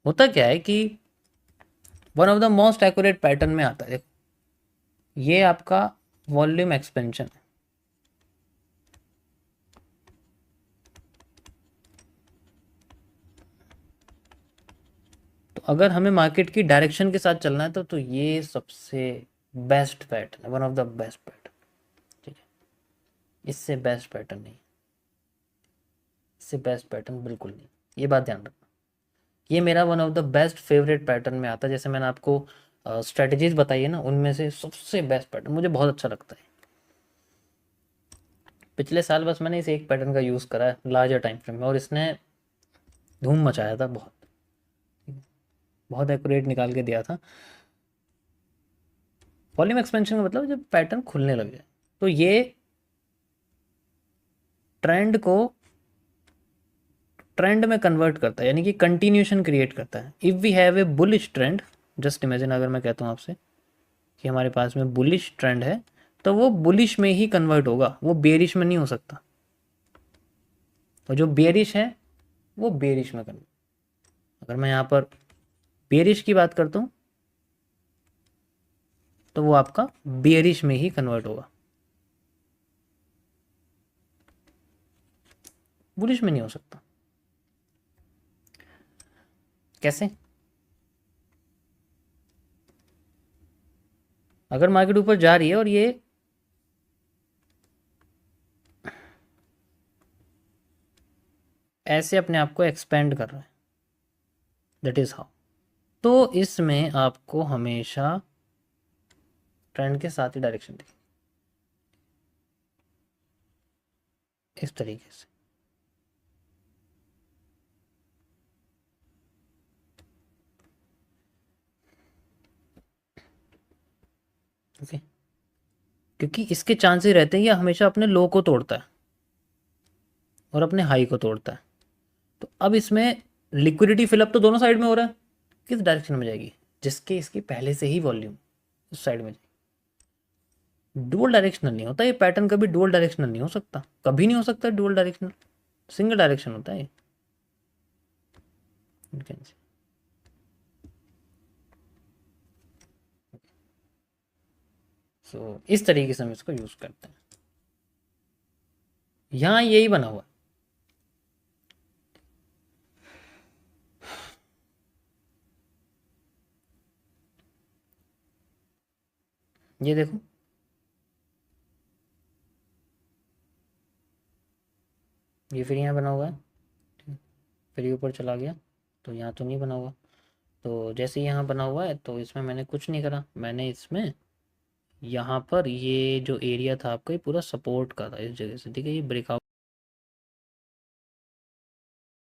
होता क्या है कि one of the most accurate pattern में आता है। देखो ये आपका वॉल्यूम एक्सपेंशन है, तो अगर हमें मार्केट की डायरेक्शन के साथ चलना है तो ये सबसे बेस्ट पैटर्न है, one of the best pattern. ठीक है, इससे बेस्ट पैटर्न नहीं, इससे बेस्ट पैटर्न बिल्कुल नहीं, ये बात ध्यान रखना। ये मेरा one of the best favourite pattern में आता है। जैसे मैंने आपको स्ट्रेटजीज बताई है ना, उनमें से सबसे बेस्ट पैटर्न मुझे बहुत अच्छा लगता है। पिछले साल बस मैंने इस एक पैटर्न का यूज़ करा है लार्जर टाइम फ्रेम में, और इसने धूम मचाया था बहुत, बहुत एक्यूरेट निकाल के दिया था। वॉल्यूम एक्सपेंशन का मतलब जब पैटर्न खुलने लग जाए, तो ये ट्रेंड को ट्रेंड में कन्वर्ट करता है, यानी कि कंटिन्यूशन क्रिएट करता है। If we have a bullish trend, just imagine अगर मैं कहता हूँ आपसे कि हमारे पास में बुलिश ट्रेंड है, तो वो बुलिश में ही कन्वर्ट होगा, वो बेरिश में नहीं हो सकता। और जो बेरिश है वो बेरिश में कन्वर्ट। अगर मैं यहाँ पर बेरिश की बात करता हूँ तो वो आपका बेरिश में ही कन्वर्ट होगा, बुलिश में नहीं हो सकता। कैसे? अगर मार्केट ऊपर जा रही है और ये ऐसे अपने आप को एक्सपेंड कर रहा है, दैट इज हाउ, तो इसमें आपको हमेशा ट्रेंड के साथ ही डायरेक्शन दिखेगी, इस तरीके से। ओके, क्योंकि इसके चांसेस रहते हैं ये हमेशा अपने लो को तोड़ता है और अपने हाई को तोड़ता है। तो अब इसमें लिक्विडिटी फिलअप तो दोनों साइड में हो रहा है, किस डायरेक्शन में जाएगी? जिसके इसकी पहले से ही वॉल्यूम उस साइड में जाएगी। डुअल डायरेक्शनल नहीं होता ये पैटर्न, कभी डुअल डायरेक्शनल नहीं हो सकता, कभी नहीं हो सकता डुअल डायरेक्शनल, सिंगल डायरेक्शन होता है ये। सो इस तरीके से हम इसको यूज करते हैं। यहाँ यही बना हुआ है, ये देखो, ये फिर यहाँ बना हुआ है, फिर ये ऊपर चला गया, तो यहाँ तो नहीं बना हुआ। तो जैसे यहाँ बना हुआ है तो इसमें मैंने कुछ नहीं करा, मैंने इसमें यहाँ पर ये जो एरिया था आपका ये पूरा सपोर्ट का था इस जगह से, ठीक है, ये ब्रेकआउट